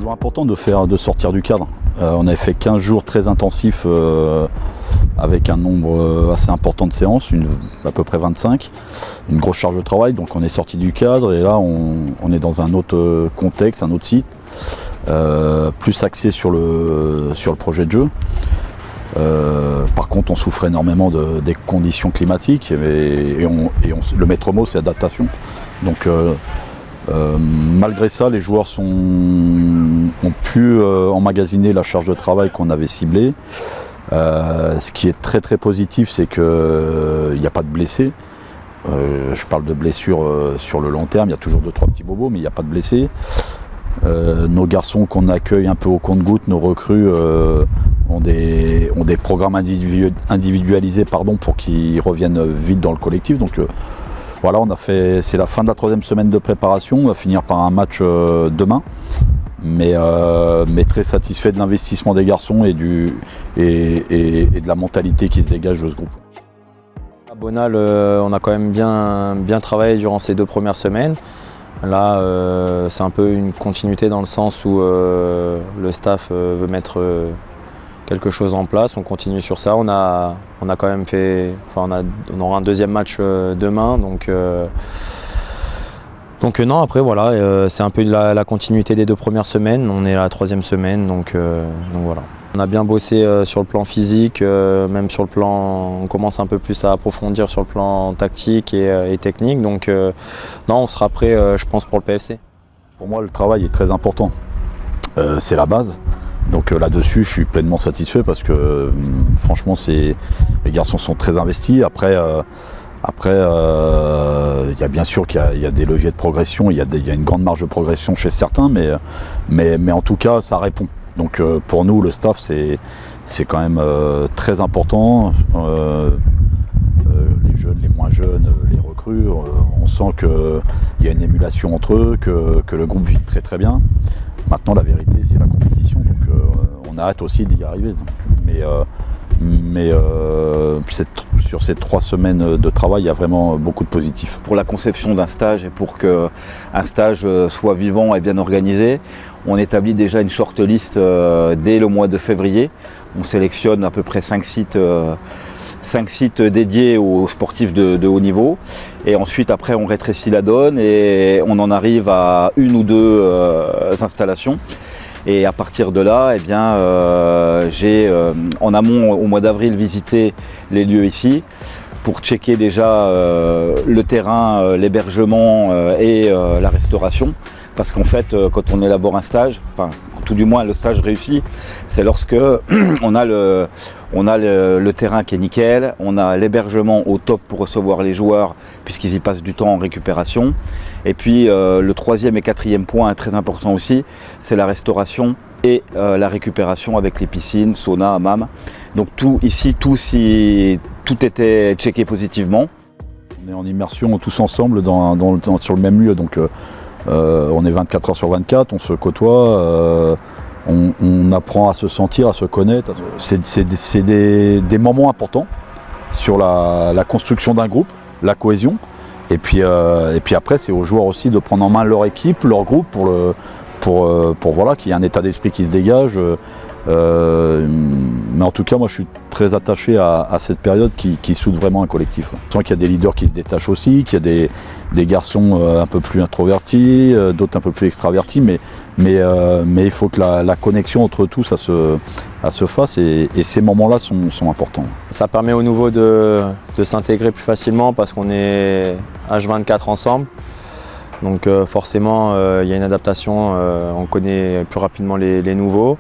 toujours important de sortir du cadre. On avait fait 15 jours très intensifs avec un nombre assez important de séances, à peu près 25, une grosse charge de travail, donc on est sorti du cadre et là on est dans un autre contexte, un autre site, plus axé sur le projet de jeu. Par contre on souffre énormément des conditions climatiques et le maître mot c'est adaptation. Donc malgré ça, les joueurs ont pu emmagasiner la charge de travail qu'on avait ciblée. Ce qui est très très positif, c'est qu'il n'y a pas de blessés. Je parle de blessures sur le long terme, il y a toujours 2-3 petits bobos, mais il n'y a pas de blessés. Nos garçons qu'on accueille un peu au compte-gouttes, nos recrues, ont des programmes individualisés pour qu'ils reviennent vite dans le collectif. Donc, voilà, c'est la fin de la 3e semaine de préparation, on va finir par un match demain, mais très satisfait de l'investissement des garçons et de la mentalité qui se dégage de ce groupe. À Bonal, on a quand même bien travaillé durant ces 2 premières semaines. Là, c'est un peu une continuité dans le sens où le staff veut mettre quelque chose en place, on continue sur ça. On a quand même fait, on aura un 2e match demain, donc non, après voilà, c'est un peu la continuité des 2 premières semaines. On est à la 3e semaine, donc voilà. On a bien bossé sur le plan physique, même sur le plan, on commence un peu plus à approfondir sur le plan tactique et technique, donc non, on sera prêt, je pense, pour le PFC. Pour moi, le travail est très important, c'est la base. Donc là-dessus, je suis pleinement satisfait parce que franchement, les garçons sont très investis. Après, il y a bien sûr qu'il y a des leviers de progression, il y a une grande marge de progression chez certains, mais en tout cas, ça répond. Donc pour nous, le staff, c'est quand même très important. Les jeunes, les moins jeunes, les recrues, on sent qu'il y a une émulation entre eux, que le groupe vit très très bien. Maintenant, la vérité, c'est la compétition, donc on a hâte aussi d'y arriver. Mais sur ces 3 semaines de travail, il y a vraiment beaucoup de positifs. Pour la conception d'un stage et pour qu'un stage soit vivant et bien organisé, on établit déjà une shortlist dès le mois de février. On sélectionne à peu près 5 sites dédiés aux sportifs de haut niveau. Et ensuite, après, on rétrécit la donne et on en arrive à 1 ou 2 installations. Et à partir de là, j'ai en amont, au mois d'avril, visité les lieux ici pour checker déjà le terrain, l'hébergement et la restauration. Parce qu'en fait, quand on élabore un stage, tout du moins le stage réussi, c'est lorsque on a le terrain qui est nickel, on a l'hébergement au top pour recevoir les joueurs puisqu'ils y passent du temps en récupération. Et puis le 3e et 4e point très important aussi, c'est la restauration et la récupération avec les piscines, sauna, hammam. Donc tout était checké positivement. On est en immersion tous ensemble sur le même lieu. Donc, on est 24 heures sur 24, on se côtoie, on apprend à se sentir, à se connaître. C'est des moments importants sur la construction d'un groupe, la cohésion. Et puis après, c'est aux joueurs aussi de prendre en main leur équipe, leur groupe, pour voilà, qu'il y ait un état d'esprit qui se dégage. Mais en tout cas, moi je suis très attaché à cette période qui soude vraiment un collectif. On sent qu'il y a des leaders qui se détachent aussi, qu'il y a des garçons un peu plus introvertis, d'autres un peu plus extravertis, mais il faut que la connexion entre tous se fasse et ces moments-là sont importants. Ça permet aux nouveaux de s'intégrer plus facilement parce qu'on est H24 ensemble. Donc forcément, il y a une adaptation, on connaît plus rapidement les nouveaux.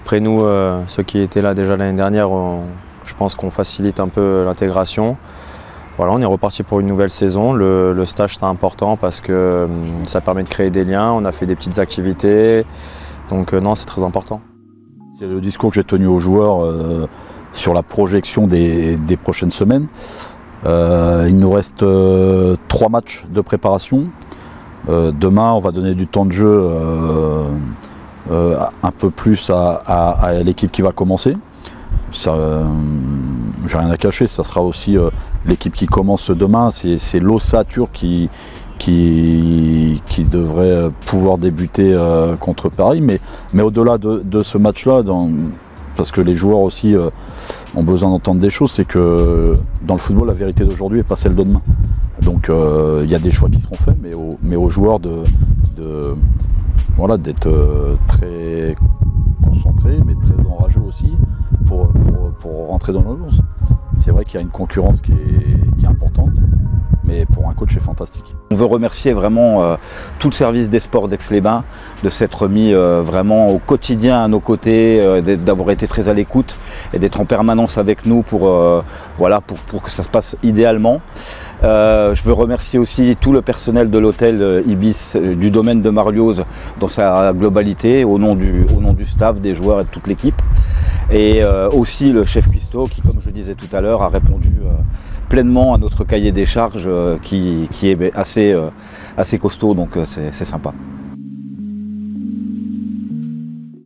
Après nous, ceux qui étaient là déjà l'année dernière, je pense qu'on facilite un peu l'intégration. Voilà, on est reparti pour une nouvelle saison. Le stage c'est important parce que ça permet de créer des liens, on a fait des petites activités. Donc non, c'est très important. C'est le discours que j'ai tenu aux joueurs sur la projection des prochaines semaines. Il nous reste 3 matchs de préparation. Demain, on va donner du temps de jeu un peu plus à l'équipe qui va commencer. J'ai rien à cacher, ça sera aussi l'équipe qui commence demain, c'est l'ossature qui qui devrait pouvoir débuter contre Paris. Mais au-delà de ce match-là, parce que les joueurs aussi ont besoin d'entendre des choses, c'est que dans le football, la vérité d'aujourd'hui n'est pas celle de demain. Donc il y a des choix qui seront faits, mais aux joueurs voilà, d'être très concentrés, mais très enrageux aussi pour rentrer dans le 11. C'est vrai qu'il y a une concurrence qui est importante, mais pour un coach, c'est fantastique. On veut remercier vraiment tout le service des sports d'Aix-les-Bains de s'être mis vraiment au quotidien à nos côtés, d'avoir été très à l'écoute et d'être en permanence avec nous pour que ça se passe idéalement. Je veux remercier aussi tout le personnel de l'hôtel Ibis du domaine de Marlioz dans sa globalité, au nom du staff, des joueurs et de toute l'équipe. Et aussi le chef cuistot qui, comme je disais tout à l'heure, a répondu pleinement à notre cahier des charges qui est assez costaud, donc c'est sympa.